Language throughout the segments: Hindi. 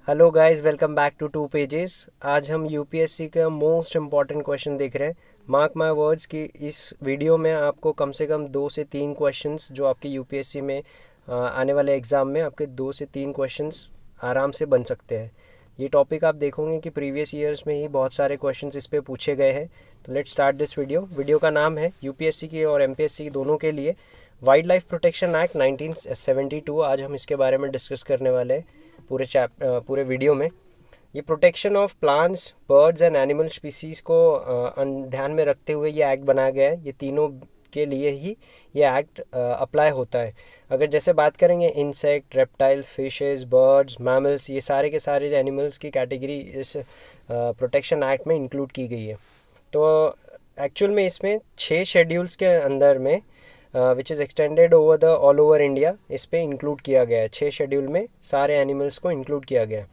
Hello guys, welcome back to two pages. आज हम यूपीएससी का मोस्ट इम्पॉर्टेंट क्वेश्चन देख रहे हैं। मार्क माय वर्ड्स कि इस वीडियो में आपको कम से कम 2 से 3 क्वेश्चंस जो आपके यूपीएससी में आने वाले एग्ज़ाम में आपके 2 से 3 क्वेश्चंस आराम से बन सकते हैं। ये टॉपिक आप देखोगे कि प्रीवियस ईयर्स में ही बहुत सारे क्वेश्चंस इस पे पूछे गए हैं। तो लेट्स स्टार्ट दिस वीडियो का नाम है यूपीएससी की और एमपीएससी दोनों के लिए वाइल्ड लाइफ प्रोटेक्शन एक्ट 1972। आज हम इसके बारे में डिस्कस करने वाले हैं पूरे वीडियो में। ये protection of plants, birds and animal species को ध्यान में रखते हुए ये एक्ट बनाया गया है। ये तीनों के लिए ही ये एक्ट अप्लाई होता है। अगर जैसे बात करेंगे insect, reptiles, fishes, birds, mammals, ये सारे के सारे एनिमल्स की कैटेगरी इस प्रोटेक्शन एक्ट में इंक्लूड की गई है। तो एक्चुअल में इसमें 6 शेड्यूल्स के अंदर में which is extended over the all over India, इस पे इंक्लूड किया गया है। 6 शेड्यूल में सारे एनिमल्स को इंक्लूड किया गया है।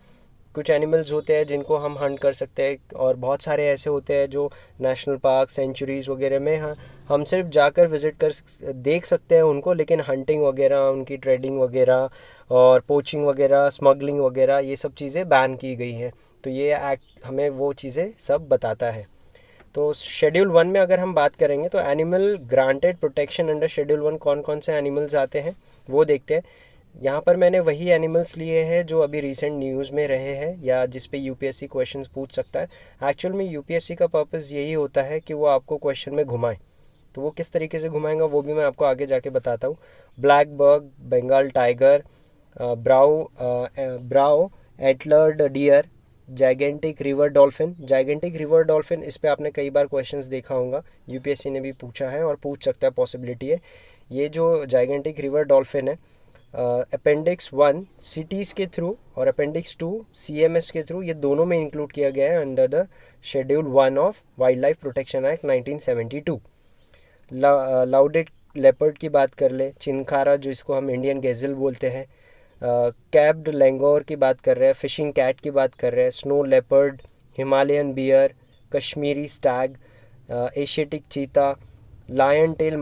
कुछ एनिमल्स होते हैं जिनको हम हंट कर सकते हैं और बहुत सारे ऐसे होते हैं जो नेशनल पार्क, सेंचुरीज़ वगैरह में हम सिर्फ जाकर विज़िट कर देख सकते हैं उनको, लेकिन हंटिंग वगैरह, उनकी ट्रेडिंग वगैरह और पोचिंग वगैरह, स्मगलिंग वगैरह, ये सब चीज़ें बैन की गई हैं। तो ये एक्ट हमें वो चीज़ें सब बताता है। तो शेड्यूल 1 में अगर हम बात करेंगे तो animal granted protection under schedule 1 कौन कौन से एनिमल्स आते हैं वो देखते हैं। यहाँ पर मैंने वही एनिमल्स लिए हैं जो अभी रिसेंट न्यूज़ में रहे हैं या जिस पे यूपीएससी क्वेश्चंस पूछ सकता है। एक्चुअल में यूपीएससी का पर्पस यही होता है कि वो आपको क्वेश्चन में घुमाए। तो वो किस तरीके से घुमाएंगा वो भी मैं आपको आगे जाके बताता हूँ। ब्लैक बग, बंगाल टाइगर, ब्राउ एटलर्ड डियर, जाइगेंटिक रिवर डॉल्फिन, इस पे आपने कई बार क्वेश्चंस देखा होगा, यूपीएससी ने भी पूछा है और पूछ सकता है, पॉसिबिलिटी है। ये जो जाइगेंटिक रिवर डॉल्फिन है, अपेंडिक्स 1 सिटीज़ के थ्रू और अपेंडिक्स 2 सीएमएस के थ्रू, ये दोनों में इंक्लूड किया गया है under the schedule 1 of wild life protection act 1972। Clouded leopard की बात कर ले, चिनखारा जो इसको हम इंडियन गेजल बोलते हैं, कैप्ड लैंगोर की बात कर रहे हैं, फिशिंग कैट की बात कर रहे हैं, snow leopard, Himalayan bear, Kashmiri stag, Asiatic cheetah, lion tail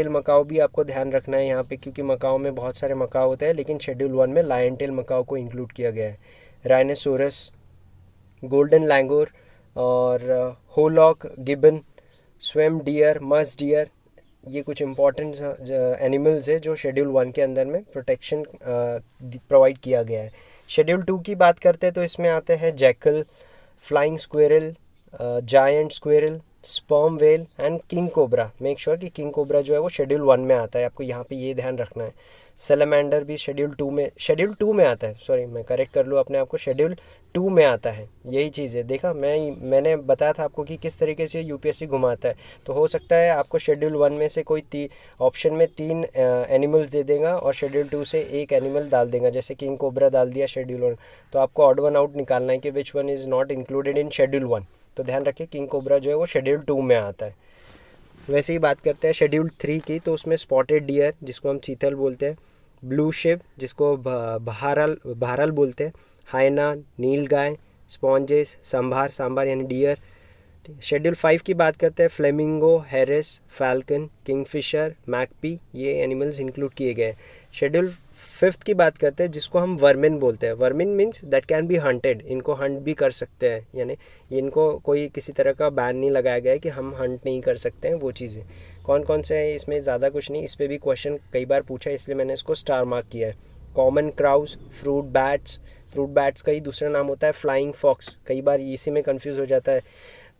macaque भी आपको ध्यान रखना है यहाँ पे, क्योंकि मकाओ में बहुत सारे मकाओ होते हैं, लेकिन शेड्यूल 1 में लायन टेल मकाओ को इंक्लूड किया गया है। राइनोसोरस, गोल्डन लैंगोर और होलॉक गिबन, स्वेम डियर, मस डियर, ये कुछ इंपॉर्टेंट एनिमल्स है जो शेड्यूल 1 के अंदर में प्रोटेक्शन प्रोवाइड किया गया है। शेड्यूल 2 की बात करते हैं तो इसमें आते हैं jackal, flying squirrel, giant squirrel, sperm whale and king cobra. Make sure कि किंग कोबरा जो है वो शेड्यूल 1 में आता है, आपको यहाँ पे ये ध्यान रखना है। सेलेमेंडर भी शेड्यूल 2 में आता है, सॉरी मैं करेक्ट कर लूँ अपने आप को, शेड्यूल 2 में आता है। यही चीज़ है, देखा मैंने बताया था आपको कि किस तरीके से यूपीएससी घुमाता है। तो हो सकता है आपको शेड्यूल 1 में से कोई ऑप्शन में 3 एनिमल्स दे देगा और शेड्यूल 2 से एक एनिमल डाल देगा, जैसे किंग कोबरा डाल दिया शेड्यूल 1। तो आपको ऑड वन आउट निकालना है कि which one is not included in schedule 1। तो ध्यान रखिए किंग कोबरा जो है वो शेड्यूल 2 में आता है। वैसे ही बात करते हैं शेड्यूल 3 की, तो उसमें स्पॉटेड डियर जिसको हम चीतल बोलते हैं, ब्लू शिप जिसको बहरल बोलते हैं, हाइना, नील गाय, स्पॉन्जेस, सांभार यानी डियर। शेड्यूल 5 की बात करते हैं, फ्लेमिंगो, हैरिस, फैल्कन, किंगफिशर, मैकपी, ये एनिमल्स इंक्लूड किए गए हैं। शेड्यूल 5 की बात करते हैं जिसको हम वर्मिन बोलते हैं। Vermin means that can be hunted, इनको हंट भी कर सकते हैं, यानी इनको कोई किसी तरह का बैन नहीं लगाया गया है कि हम हंट नहीं कर सकते हैं वो चीज़ें। कौन कौन से हैं इसमें, ज़्यादा कुछ नहीं, इस पर भी क्वेश्चन कई बार पूछा है इसलिए मैंने इसको स्टार मार्क किया है। कॉमन क्राउज, फ्रूट बैट्स का ही दूसरा नाम होता है फ्लाइंग फॉक्स। कई बार इसी में कंफ्यूज हो जाता है,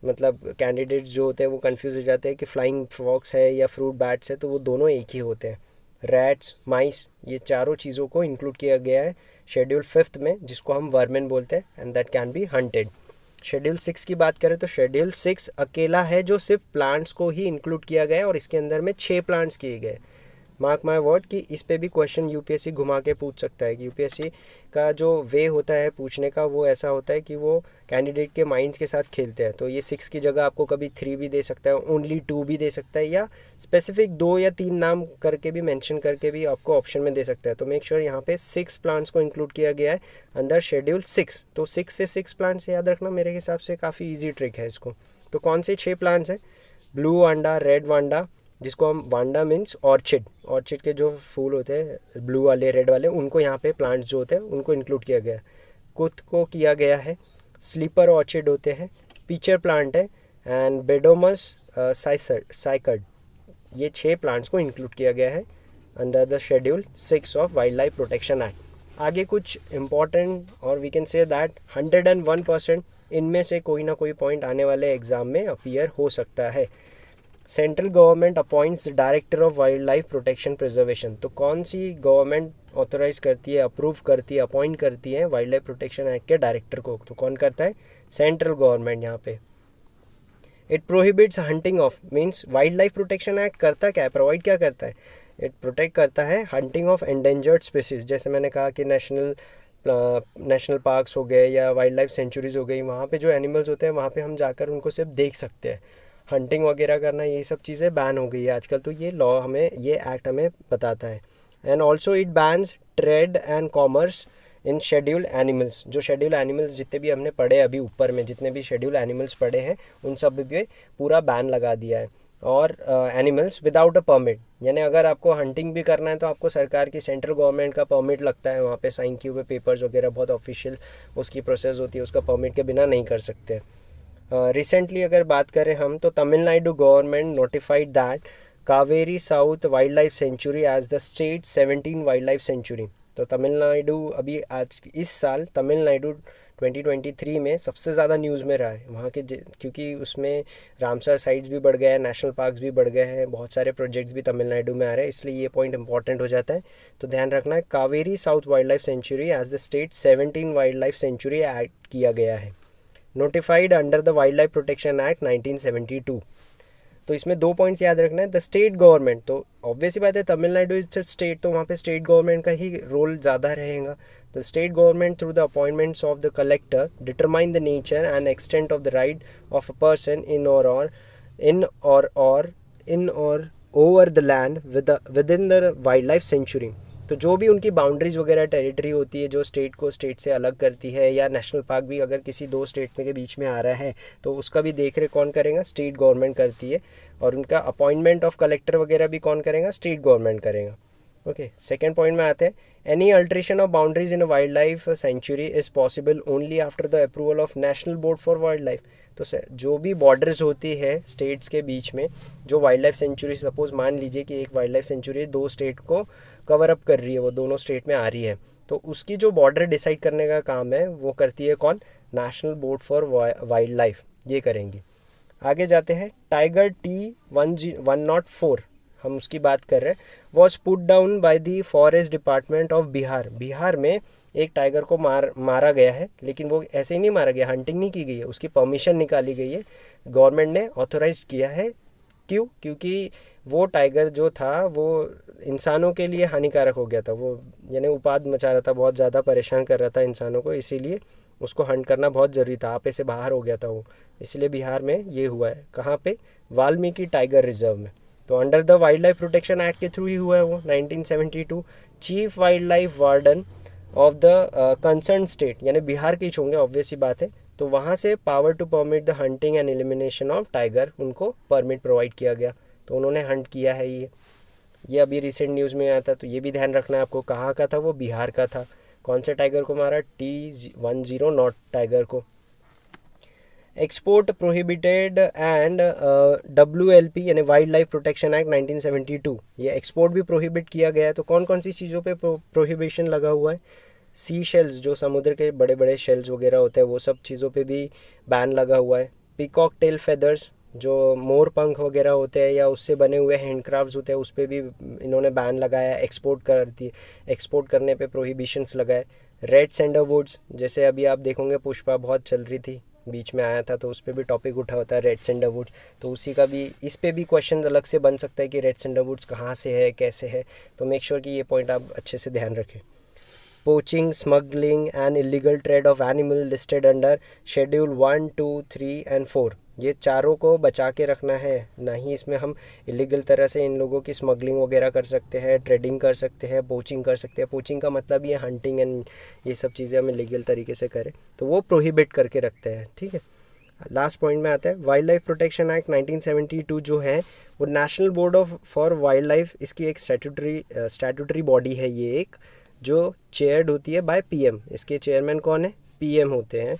मतलब कैंडिडेट्स जो होते हैं वो कंफ्यूज हो जाते हैं कि फ्लाइंग फॉक्स है या फ्रूट बैट्स है, तो वो दोनों एक ही होते हैं। रैट्स, माइस, ये चारों चीज़ों को इंक्लूड किया गया है शेड्यूल 5 में, जिसको हम वर्मिन बोलते हैं and that can be hunted. Schedule 6 की बात करें तो शेड्यूल 6 अकेला है जो सिर्फ प्लांट्स को ही इंक्लूड किया गया है और इसके अंदर में 6 प्लांट्स किए गए। मार्क माय वर्ड कि इस पे भी क्वेश्चन यूपीएससी घुमा के पूछ सकता है कि यूपीएससी का जो वे होता है पूछने का वो ऐसा होता है कि वो कैंडिडेट के माइंड्स के साथ खेलते हैं। तो ये 6 की जगह आपको कभी 3 भी दे सकता है, ओनली 2 भी दे सकता है, या स्पेसिफिक 2 या 3 नाम करके भी मेंशन करके भी आपको ऑप्शन में दे सकता है। तो मेक श्योर यहाँ पे 6 प्लांट्स को इंक्लूड किया गया है अंदर शेड्यूल 6। तो 6 से 6 प्लांट्स याद रखना मेरे हिसाब से काफ़ी ईजी ट्रिक है इसको। तो कौन से 6 प्लांट्स हैं, ब्लू वांडा, रेड वांडा, जिसको हम वांडा मीन्स ऑर्चिड के जो फूल होते हैं ब्लू वाले, रेड वाले, उनको यहाँ पे प्लांट्स जो होते हैं उनको इंक्लूड किया गया है। कुत को किया गया है, स्लीपर ऑर्चिड होते हैं, पीचर प्लांट है एंड बेडोमस साइकड, ये 6 प्लांट्स को इंक्लूड किया गया है under the schedule 6 of wild life protection act. आगे कुछ इम्पॉर्टेंट और वी कैन से दैट 101% इनमें से कोई ना कोई पॉइंट आने वाले एग्जाम में अपीयर हो सकता है। Central government appoints director of wild life protection preservation, तो कौन सी गवर्नमेंट ऑथोराइज करती है, अप्रूव करती है, अपॉइंट करती है वाइल्ड लाइफ प्रोटेक्शन एक्ट के डायरेक्टर को, तो कौन करता है? सेंट्रल गवर्नमेंट यहाँ पे। It prohibits hunting of, means wild life protection act करता क्या है, प्रोवाइड क्या करता है? इट प्रोटेक्ट करता है हंटिंग ऑफ एंडेंजर्ड स्पीसीज, जैसे मैंने कहा कि नेशनल पार्क्स हो गए या वाइल्ड लाइफ सेंचुरीज हो गई, वहाँ पे जो एनिमल्स होते हैं वहाँ पे हम जाकर उनको सिर्फ देख सकते हैं। हंटिंग वगैरह करना ये सब चीज़ें बैन हो गई है आजकल, तो ये लॉ हमें, ये एक्ट हमें बताता है। And also it bans trade and commerce in schedule animals, जो शेड्यूल एनिमल्स जितने भी हमने पढ़े अभी ऊपर में, जितने भी शेड्यूल एनिमल्स पढ़े हैं उन सब पे पूरा बैन लगा दिया है। और एनिमल्स विदाउट अ परमिट, यानी अगर आपको हंटिंग भी करना है तो आपको सरकार की, सेंट्रल गवर्नमेंट का परमिट लगता है, वहाँ पे साइन किए हुए पेपर्स वगैरह बहुत ऑफिशियल उसकी प्रोसेस होती है, उसका परमिट के बिना नहीं कर सकते। रिसेंटली अगर बात करें हम, तो Tamil Nadu government notified that Kaveri south wild life sanctuary as the state 17 wild life sanctuary. तो तमिलनाडु अभी आज इस साल तमिलनाडु 2023 में सबसे ज़्यादा न्यूज़ में रहा है वहाँ के, क्योंकि उसमें रामसर साइट्स भी बढ़ गए हैं, नेशनल पार्क्स भी बढ़ गए हैं, बहुत सारे प्रोजेक्ट्स भी तमिलनाडु में आ रहे हैं, इसलिए ये पॉइंट इंपॉर्टेंट हो जाता है। तो ध्यान रखना है, Kaveri south wild life sanctuary as the state 17 wild life sanctuary add किया गया है, notified under the wild life protection act 1972। तो इसमें 2 पॉइंट्स याद रखना है। द स्टेट गवर्नमेंट, तो ऑब्वियसली बात है तमिलनाडु इज स्टेट, तो वहाँ पे स्टेट गवर्नमेंट का ही रोल ज़्यादा रहेगा। The state government through the appointments of the collector determine the nature and extent of the right of a person in और over the land within the wild life sanctuary. तो जो भी उनकी बाउंड्रीज वगैरह टेरिटरी होती है जो स्टेट को स्टेट से अलग करती है, या नेशनल पार्क भी अगर किसी 2 स्टेट में के बीच में आ रहा है तो उसका भी देख रेख कौन करेगा? स्टेट गवर्नमेंट करती है। और उनका अपॉइंटमेंट ऑफ कलेक्टर वगैरह भी कौन करेगा? स्टेट गवर्नमेंट करेगा। ओके, सेकेंड पॉइंट में आते हैं। Any alteration of boundaries in a wild life sanctuary is possible only after the approval of national board for wild life. तो जो भी बॉर्डर्स होती है स्टेट्स के बीच में, जो वाइल्ड लाइफ सेंचुरी, सपोज मान लीजिए कि एक वाइल्ड लाइफ सेंचुरी 2 स्टेट को कवर अप कर रही है, वो दोनों स्टेट में आ रही है, तो उसकी जो बॉर्डर डिसाइड करने का काम है वो करती है कौन? National board for wild life, ये करेंगी। आगे जाते हैं। टाइगर T104 हम उसकी बात कर रहे हैं, was put down by the forest department of Bihar. Bihar में एक टाइगर को मारा गया है, लेकिन वो ऐसे ही नहीं मारा गया, हंटिंग नहीं की गई है, उसकी परमिशन निकाली गई है, गवर्नमेंट ने ऑथोराइज किया है। क्यों? क्योंकि वो टाइगर जो था वो इंसानों के लिए हानिकारक हो गया था, वो यानी उपाद मचा रहा था, बहुत ज़्यादा परेशान कर रहा था इंसानों को, इसीलिए उसको हंट करना बहुत ज़रूरी था, आपे से बाहर हो गया था वो, इसलिए बिहार में ये हुआ है। कहाँ पे? वाल्मीकि टाइगर रिजर्व में। तो under the wild life protection act के थ्रू ही हुआ है वो 1972। Chief wild life warden of the concern state, यानी बिहार के ही होंगे, ऑब्वियस ही बात है, तो वहाँ से power to permit the hunting and elimination of tiger, उनको परमिट प्रोवाइड किया गया, तो उन्होंने हंट किया है। ये अभी रिसेंट न्यूज़ में आया था, तो ये भी ध्यान रखना है आपको, कहाँ का था वो? बिहार का था। कौन से टाइगर को मारा? T104 टाइगर को। एक्सपोर्ट प्रोहिबिटेड एंड WLP यानी वाइल्ड लाइफ प्रोटेक्शन एक्ट 1972, ये एक्सपोर्ट भी प्रोहिबिट किया गया है। तो कौन कौन सी चीज़ों पे प्रोहिबिशन लगा हुआ है? सी शेल्स, जो समुद्र के बड़े बड़े शेल्स वगैरह होते हैं, वो सब चीज़ों पे भी बैन लगा हुआ है। पीकॉक टेल फेदर्स, जो मोर पंख वगैरह होते हैं या उससे बने हुए हैंडक्राफ्ट्स होते हैं, उस पर भी इन्होंने बैन लगाया। एक्सपोर्ट करने पे प्रोहिबिशंस लगाए। रेड सैंडलवुड्स, जैसे अभी आप देखोगे पुष्पा बहुत चल रही थी, बीच में आया था, तो उस पर भी टॉपिक उठा होता है रेड सैंडलवुड्स, तो उसी का भी, इस पे भी क्वेश्चन अलग से बन सकता है कि रेड सैंडलवुड्स कहाँ से है, कैसे है, तो मेक श्योर कि ये पॉइंट आप अच्छे से ध्यान रखें। Poaching, smuggling and illegal trade off animal listed under schedule 1, 2, 3 and 4, ये चारों को बचा के रखना है, ना ही इसमें हम इलीगल तरह से इन लोगों की स्मगलिंग वगैरह कर सकते हैं, ट्रेडिंग कर सकते हैं, पोचिंग कर सकते हैं। पोचिंग का मतलब ये हंटिंग एंड ये सब चीज़ें हम लीगल तरीके से करें, तो वो प्रोहिबिट करके रखते हैं, ठीक है। लास्ट पॉइंट में आता है वाइल्ड लाइफ प्रोटेक्शन एक्ट 1972 जो है वो national board of for wild life, इसकी एक स्टैट्यूटरी बॉडी है, ये एक जो चेयर्ड होती है बाय PM। इसके चेयरमैन कौन है? PM होते हैं,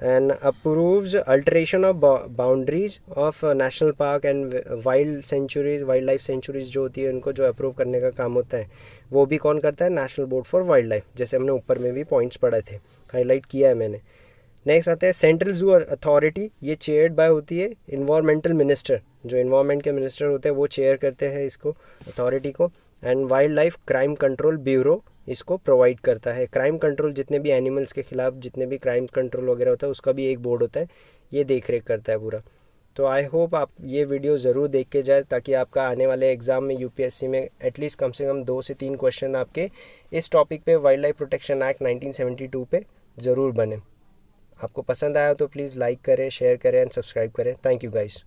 and approves alteration of boundaries of national park and wild life sanctuaries जो होती है उनको जो अप्रूव करने का काम होता है वो भी कौन करता है? National board for wild life, जैसे हमने ऊपर में भी पॉइंट्स पढ़े थे, हाईलाइट किया है मैंने। नेक्स्ट आता है सेंट्रल जू अथॉरिटी, ये चेयर्ड बाय होती है इन्वायरमेंटल मिनिस्टर, जो इन्वायरमेंट के मिनिस्टर होते हैं वो चेयर करते हैं इसको, अथॉरिटी को। And wild life crime control bureau इसको प्रोवाइड करता है। क्राइम कंट्रोल, जितने भी एनिमल्स के खिलाफ जितने भी क्राइम कंट्रोल वगैरह होता है उसका भी एक बोर्ड होता है, ये देख रेख करता है पूरा। तो आई होप आप ये वीडियो ज़रूर देख के जाए, ताकि आपका आने वाले एग्ज़ाम में यूपीएससी में एटलीस्ट कम से कम 2 से 3 क्वेश्चन आपके इस टॉपिक पे, वाइल्ड लाइफ प्रोटेक्शन एक्ट 1972 पे ज़रूर बने। आपको पसंद आया तो प्लीज़ लाइक करें, शेयर करें एंड सब्सक्राइब करें। Thank you guys.